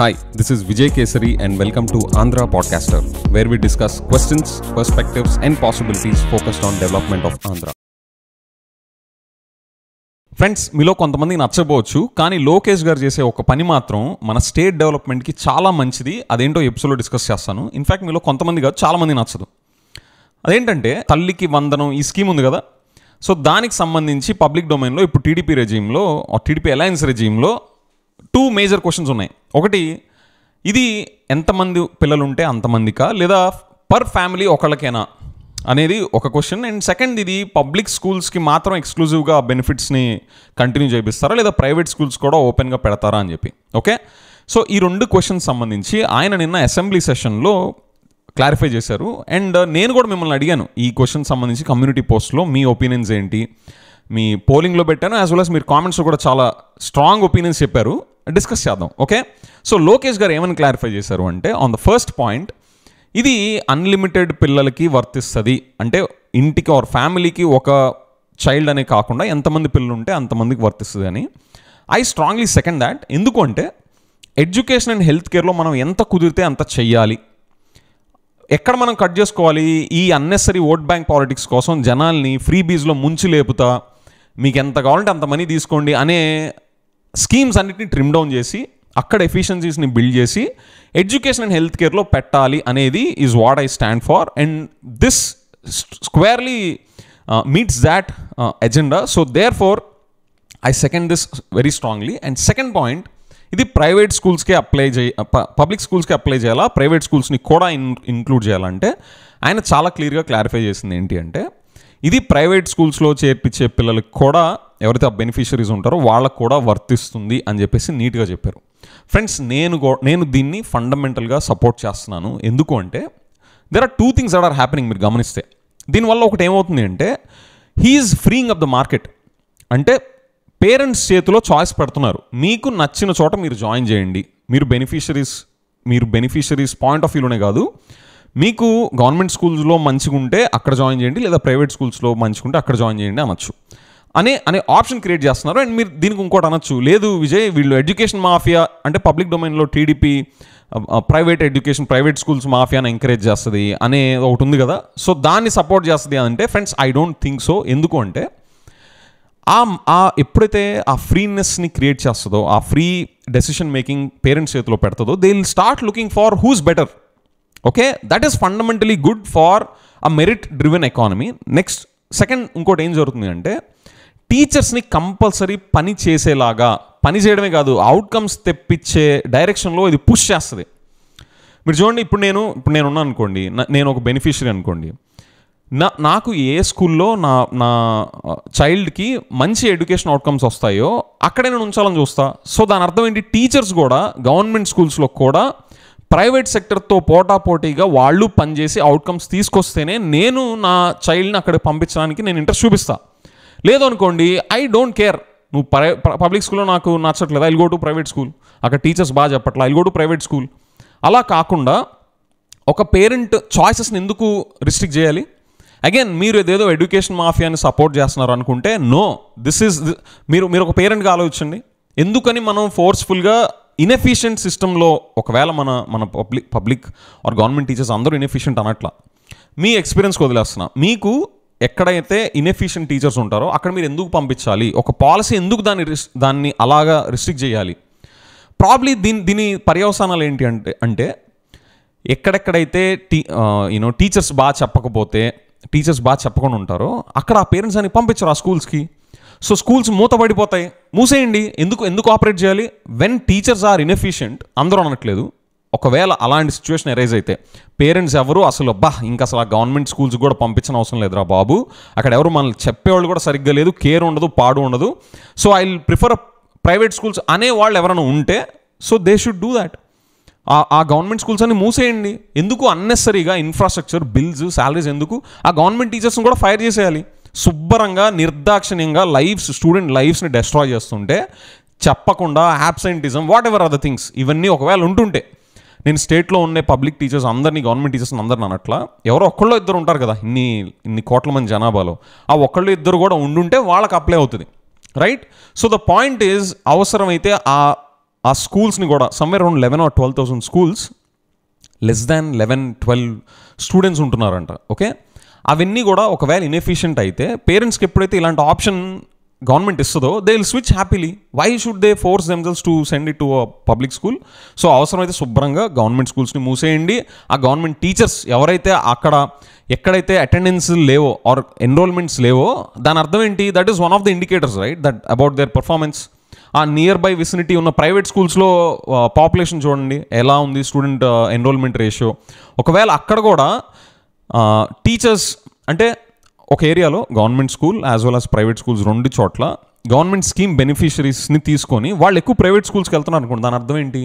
Hi, this is Vijay Kesari and welcome to Andhra Podcaster, where we discuss questions, perspectives and possibilities focused on development of Andhra. Friends, మీలో కొంతమందికి నచ్చబోవచ్చు, కానీ లోకేష్ గారు చేసే ఒక పని మాత్రం మన స్టేట్ డెవలప్మెంట్కి చాలా మంచిది. అదేంటో ఎపిసోడ్లో డిస్కస్ చేస్తాను. ఇన్ఫ్యాక్ట్ మీలో కొంతమంది కాదు, చాలామంది నచ్చదు. అదేంటంటే తల్లికి వందనం ఈ స్కీమ్ ఉంది కదా, సో దానికి సంబంధించి పబ్లిక్ డొమైన్లో ఇప్పుడు టీడీపీ రెజీమ్లో, టీడీపీ అలయన్స్ రెజీమ్లో 2 మేజర్ క్వశ్చన్స్ ఉన్నాయి. ఒకటి, ఇది ఎంతమంది పిల్లలు ఉంటే అంతమందికా లేదా పర్ ఫ్యామిలీ ఒకళ్ళకేనా అనేది ఒక క్వశ్చన్. అండ్ సెకండ్, ఇది పబ్లిక్ స్కూల్స్కి మాత్రం ఎక్స్క్లూజివ్గా బెనిఫిట్స్ని కంటిన్యూ చేపిస్తారా లేదా ప్రైవేట్ స్కూల్స్ కూడా ఓపెన్గా పెడతారా అని చెప్పి. ఓకే, సో ఈ 2 క్వశ్చన్స్ సంబంధించి ఆయన నిన్న అసెంబ్లీ సెషన్లో క్లారిఫై చేశారు. అండ్ నేను కూడా మిమ్మల్ని అడిగాను ఈ క్వశ్చన్ సంబంధించి కమ్యూనిటీ పోస్ట్లో మీ ఒపీనియన్స్ ఏంటి, మీ పోలింగ్లో పెట్టాను, యాజ్ వెల్ as మీరు కామెంట్స్లో కూడా చాలా స్ట్రాంగ్ ఒపీనియన్స్ చెప్పారు. డిస్కస్ చేద్దాం. ఓకే, సో లోకేష్ గారు ఏమని క్లారిఫై చేశారు అంటే, ఆన్ ద ఫస్ట్ పాయింట్, ఇది అన్లిమిటెడ్ పిల్లలకి వర్తిస్తుంది. అంటే ఇంటికి ఆర్ ఫ్యామిలీకి ఒక చైల్డ్ అనే కాకుండా ఎంతమంది పిల్లలు ఉంటే అంతమందికి వర్తిస్తుంది అని. I strongly second that. ఎందుకు అంటే ఎడ్యుకేషన్ అండ్ హెల్త్ కేర్లో మనం ఎంత కుదిరితే అంత చెయ్యాలి. ఎక్కడ మనం కట్ చేసుకోవాలి, ఈ అన్నెసరీ ఓట్ బ్యాంక్ పాలిటిక్స్ కోసం జనాల్ని ఫ్రీ బీజ్లో ముంచి లేపుతా మీకు ఎంత కావాలంటే అంత మనీ తీసుకోండి అనే స్కీమ్స్ అన్నిటిని ట్రిమ్ డౌన్ చేసి అక్కడ ఎఫిషియన్సీస్ని బిల్డ్ చేసి ఎడ్యుకేషన్ అండ్ హెల్త్ కేర్లో పెట్టాలి అనేది is what I stand for. And this squarely meets that agenda. So therefore I second this very strongly. And second point, ఇది ప్రైవేట్ స్కూల్స్కే అప్లై పబ్లిక్ స్కూల్స్కి అప్లై చేయాలా, ప్రైవేట్ స్కూల్స్ని కూడా ఇంక్లూడ్ చేయాలంటే ఆయన చాలా క్లియర్గా క్లారిఫై చేసింది ఏంటి అంటే, ఇది ప్రైవేట్ స్కూల్స్లో చేర్పించే పిల్లలకు కూడా ఎవరైతే ఆ బెనిఫిషరీస్ ఉంటారో వాళ్ళకు కూడా వర్తిస్తుంది అని చెప్పేసి నీట్గా చెప్పారు. ఫ్రెండ్స్, నేను దీన్ని ఫండమెంటల్గా సపోర్ట్ చేస్తున్నాను. ఎందుకు అంటే there are 2 things that are happening. మీరు గమనిస్తే దీనివల్ల ఒకటి ఏమవుతుంది అంటే, he's freeing up the market. అంటే పేరెంట్స్ చేతిలో చాయిస్ పెడుతున్నారు. మీకు నచ్చిన చోట మీరు జాయిన్ చేయండి. మీరు బెనిఫిషరీస్ పాయింట్ ఆఫ్ వ్యూలోనే కాదు, మీకు గవర్నమెంట్ స్కూల్స్లో మంచిగా ఉంటే అక్కడ జాయిన్ చేయండి, లేదా ప్రైవేట్ స్కూల్స్లో మంచిగా ఉంటే అక్కడ జాయిన్ చేయండి అనొచ్చు అనే ఆప్షన్ క్రియేట్ చేస్తున్నారు. అండ్ మీరు దీనికి ఇంకోటి అనొచ్చు, లేదు విజయ్ వీళ్ళు ఎడ్యుకేషన్ మాఫియా అంటే పబ్లిక్ డొమైన్లో టీడీపీ ప్రైవేట్ స్కూల్స్ మాఫియాని ఎంకరేజ్ చేస్తుంది అనే ఒకటి ఉంది కదా, సో దాన్ని సపోర్ట్ చేస్తుంది అంటే friends I don't think so. ఎందుకు అంటే ఎప్పుడైతే ఆ ఫ్రీనెస్ని క్రియేట్ చేస్తుందో, ఆ ఫ్రీ డెసిషన్ మేకింగ్ పేరెంట్స్ చేతిలో పెడుతుందో, they will start looking for who's better. Okay, that is fundamentally good for a merit driven economy. Next second, ఇంకోటి ఏం జరుగుతుంది అంటే, టీచర్స్ని కంపల్సరీ పని చేసేలాగా, పని చేయడమే కాదు అవుట్కమ్స్ తెప్పించే డైరెక్షన్లో ఇది పుష్ చేస్తుంది. మీరు చూడండి, ఇప్పుడు నేను ఉన్నాను అనుకోండి, నేను ఒక బెనిఫిషరీ అనుకోండి, నాకు ఏ స్కూల్లో నా చైల్డ్కి మంచి ఎడ్యుకేషన్ అవుట్కమ్స్ వస్తాయో అక్కడే నేను ఉంచాలని చూస్తా. సో దాని అర్థం ఏంటి, టీచర్స్ కూడా గవర్నమెంట్ స్కూల్స్లో కూడా ప్రైవేట్ సెక్టర్తో పోటాపోటీగా వాళ్ళు పనిచేసి అవుట్కమ్స్ తీసుకొస్తేనే నేను నా చైల్డ్ని అక్కడ పంపించడానికి నేను ఇంట్రెస్ట్ చూపిస్తాను. లేదు అనుకోండి, ఐ డోంట్ కేర్, నువ్వు పబ్లిక్ స్కూల్లో నాకు నచ్చట్లేదు, I will go to private school, అక్కడ టీచర్స్ బాగా చెప్పట్లా, I will go to private school. అలా కాకుండా ఒక పేరెంట్ చాయిసెస్ని ఎందుకు రిస్ట్రిక్ట్ చేయాలి? అగైన్ మీరు ఏదేదో ఎడ్యుకేషన్ మాఫియాని సపోర్ట్ చేస్తున్నారు అనుకుంటే నో, దిస్ ఈజ్ మీరు ఒక పేరెంట్గా ఆలోచించండి. ఎందుకని మనం ఫోర్స్ఫుల్గా ఇన్ఎఫిషియెంట్ సిస్టంలో, ఒకవేళ మన పబ్లిక్ ఆర్ గవర్నమెంట్ టీచర్స్ అందరూ ఇన్ఎఫిషియెంట్ అనట్లా, మీ ఎక్స్పీరియన్స్కి వదిలేస్తున్నా, మీకు ఎక్కడైతే ఇన్ఎఫిషియెంట్ టీచర్స్ ఉంటారో అక్కడ మీరు ఎందుకు పంపించాలి, ఒక పాలసీ ఎందుకు దాన్ని అలాగా రిస్ట్రిక్ట్ చేయాలి? ప్రాబ్లీ దీని పర్యవసానాలు ఏంటి అంటే ఎక్కడెక్కడైతే టీచర్స్ బాగా చెప్పకుండా ఉంటారో అక్కడ ఆ పేరెంట్స్ అని పంపించరు ఆ స్కూల్స్కి. సో స్కూల్స్ మూతపడిపోతాయి, మూసేయండి. ఎందుకు ఆపరేట్ చేయాలి? వెన్ టీచర్స్ ఆర్ ఇన్ఎఫిషియెంట్, అందరూ అనట్లేదు, ఒకవేళ అలాంటి సిచ్యువేషన్ ఎరైజ్ అయితే పేరెంట్స్ ఎవరు అసలు ఇంకా అసలు ఆ గవర్నమెంట్ స్కూల్స్ కూడా పంపించిన అవసరం లేదురా బాబు, అక్కడ ఎవరు మనల్ని చెప్పేవాళ్ళు కూడా సరిగ్గా లేదు, కేర్ ఉండదు, పాడు ఉండదు, so I will prefer private schools అనే వాళ్ళు ఎవరైనా ఉంటే, so they should do that. ఆ గవర్నమెంట్ స్కూల్స్ అన్ని మూసేయండి. ఎందుకు అన్నెసరీగా ఇన్ఫ్రాస్ట్రక్చర్, బిల్స్, శాలరీస్ ఎందుకు? ఆ గవర్నమెంట్ టీచర్స్ని కూడా ఫైర్ చేసేయాలి. శుభ్రంగా నిర్దాక్షిణ్యంగా స్టూడెంట్ లైఫ్స్ని డెస్ట్రాయ్ చేస్తుంటే చెప్పకుండా absenteeism, what ever other things, ఇవన్నీ ఒకవేళ ఉంటుంటే, నేను స్టేట్లో ఉండే పబ్లిక్ టీచర్స్ అందరినీ, గవర్నమెంట్ టీచర్స్ని అందరిని అనట్లా, ఎవరో ఒక్కళ్ళు ఇద్దరు ఉంటారు కదా ఇన్ని కోట్ల మంది జనాభాలో, ఆ ఒక్కళ్ళు ఇద్దరు కూడా ఉండుంటే వాళ్ళకి అప్లై అవుతుంది, right? So the point is, అవసరమైతే ఆ ఆ స్కూల్స్ని కూడా somewhere around 11 or 12,000 schools less than 11-12 students ఉంటున్నారంట. ఓకే, అవన్నీ కూడా ఒకవేళ ఇన్ఎఫిషియంట్ అయితే పేరెంట్స్కి ఎప్పుడైతే ఇలాంటి ఆప్షన్ గవర్నమెంట్ ఇస్తుందో they will switch happily. Why should they force themselves to send it to a public school? So అవసరమైతే శుభ్రంగా గవర్నమెంట్ స్కూల్స్ని మూసేయండి. ఆ గవర్నమెంట్ టీచర్స్ ఎవరైతే అక్కడ ఎక్కడైతే అటెండెన్స్ లేవో ఆర్ ఎన్రోల్మెంట్స్ లేవో దాని అర్థం ఏంటి? That is one of the indicators right that about their performance. ఆ నియర్ బై విసినిటీ ఉన్న ప్రైవేట్ స్కూల్స్లో పాపులేషన్ చూడండి ఎలా ఉంది, స్టూడెంట్ ఎన్రోల్మెంట్ రేషియో. ఒకవేళ అక్కడ కూడా టీచర్స్ అంటే ఒక ఏరియాలో government school as well as private schools రెండు చోట్ల గవర్నమెంట్ స్కీమ్ బెనిఫిషరీస్ని తీసుకొని వాళ్ళు ఎక్కువ ప్రైవేట్ స్కూల్స్కి వెళ్తున్నారు అనుకోండి, దాని అర్థం ఏంటి?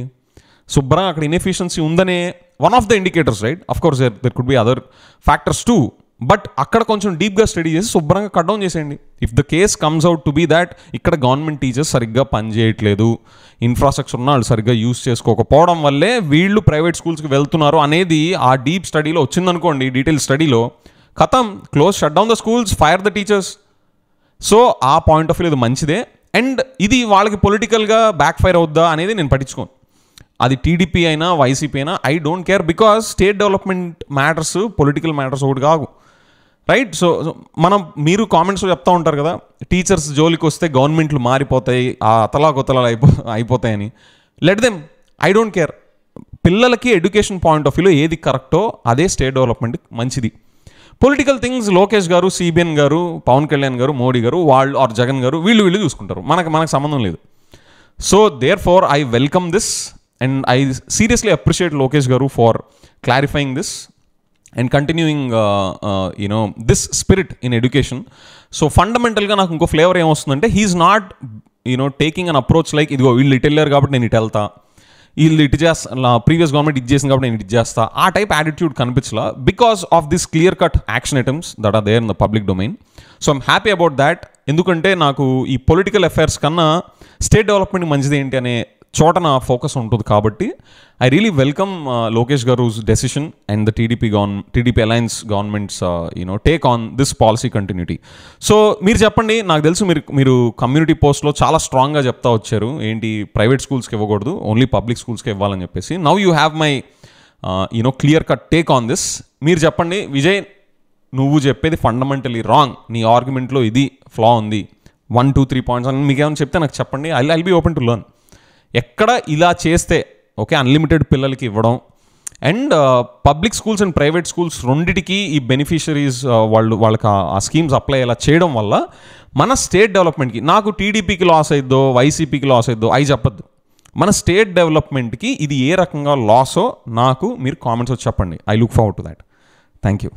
శుభ్రంగా అక్కడ ఇన్ఎఫిషియన్సీ ఉందనే one of the indicators right. Of course there could be other factors too, but అక్కడ కొంచెం డీప్గా స్టడీ చేసి శుభ్రంగా కట్ డౌన్ చేసేయండి. If the case comes out to be that ఇక్కడ గవర్నమెంట్ టీచర్స్ సరిగ్గా పనిచేయట్లేదు, ఇన్ఫ్రాస్ట్రక్చర్ ఉన్న వాళ్ళు సరిగ్గా యూస్ చేసుకోకపోవడం వల్లే వీళ్ళు ప్రైవేట్ స్కూల్స్కి వెళ్తున్నారు అనేది ఆ డీప్ స్టడీలో వచ్చిందనుకోండి, డీటెయిల్ స్టడీలో, ఖతం, close, shut down the schools, fire the teachers. So ఆ పాయింట్ ఆఫ్ వ్యూ ఇది మంచిదే. అండ్ ఇది వాళ్ళకి పొలిటికల్గా బ్యాక్ ఫైర్ అవుద్దా అనేది నేను పట్టించుకోను. అది టీడీపీ అయినా వైసీపీ అయినా I don't care, because state development matters political matters ఒకటి కావు రైట్. సో మీరు కామెంట్స్లో చెప్తా ఉంటారు కదా, టీచర్స్ జోలికి వస్తే గవర్నమెంట్లు మారిపోతాయి, ఆ అతలాకొతలాలు అయిపోతాయని. Let them, I don't care. పిల్లలకి ఎడ్యుకేషన్ పాయింట్ ఆఫ్ వ్యూలో ఏది కరెక్టో అదే స్టేట్ డెవలప్మెంట్ మంచిది. Political things Lokesh garu, CBN గారు, పవన్ కళ్యాణ్ గారు, మోడీ గారు వాళ్ళు ఆర్ జగన్ గారు వీళ్ళు చూసుకుంటారు, మనకు సంబంధం లేదు. So therefore I welcome this and I seriously appreciate Lokesh garu for clarifying this and continuing this spirit in education. So ఫండమెంటల్గా నాకు ఇంకో ఫ్లేవర్ ఏమొస్తుందంటే he's not taking an approach like ఇదిగో వీళ్ళు ఇటు వెళ్ళారు కాబట్టి నేను ఇటు వెళ్తా, వీళ్ళు ఇటు చేస్తా, ప్రీవియస్ గవర్నమెంట్ ఇది చేసింది కాబట్టి నేను ఇటు చేస్తా, ఆ టైప్ యాటిట్యూడ్ కనిపించలా because of this clear cut action items that are there in the public domain. So I'm happy about that. ఎందుకంటే నాకు ఈ పొలిటికల్ అఫైర్స్ కన్నా స్టేట్ డెవలప్మెంట్ మంచిది ఏంటి అనే చోట నా ఫోకస్ ఉంటుంది. కాబట్టి ఐ రియలీ వెల్కమ్ లోకేష్ గారు's decision and the TDP alliance governments take on this policy continuity. So మీరు చెప్పండి, నాకు తెలుసు మీరు కమ్యూనిటీ పోస్ట్లో చాలా స్ట్రాంగ్గా చెప్తా వచ్చారు ఏంటి ప్రైవేట్ స్కూల్స్కి ఇవ్వకూడదు, ఓన్లీ పబ్లిక్ స్కూల్స్కి ఇవ్వాలని చెప్పేసి. Now you have my clear cut take on this. మీరు చెప్పండి, విజయ్ నువ్వు చెప్పేది ఫండమెంటలీ రాంగ్, నీ ఆర్గ్యుమెంట్లో ఇది ఫ్లా ఉంది, 1, 2, 3 పాయింట్స్ అని మీకు ఏమైనా చెప్తే నాకు చెప్పండి. I be open to learn. ఎక్కడ ఇలా చేస్తే ఓకే అన్లిమిటెడ్ పిల్లలకి ఇవ్వడం and public schools and private schools రెండిటికి ఈ బెనిఫిషరీస్ వాళ్ళకి ఆ స్కీమ్స్ అప్లై అలా చేయడం వల్ల మన స్టేట్ డెవలప్మెంట్కి, నాకు టీడీపీకి లాస్ అయిద్దో వైసీపీకి లాస్ అయిద్దో అవి చెప్పద్దు, మన స్టేట్ డెవలప్మెంట్కి ఇది ఏ రకంగా లాసో నాకు మీరు కామెంట్స్ వచ్చి చెప్పండి. I look forward to that. Thank you.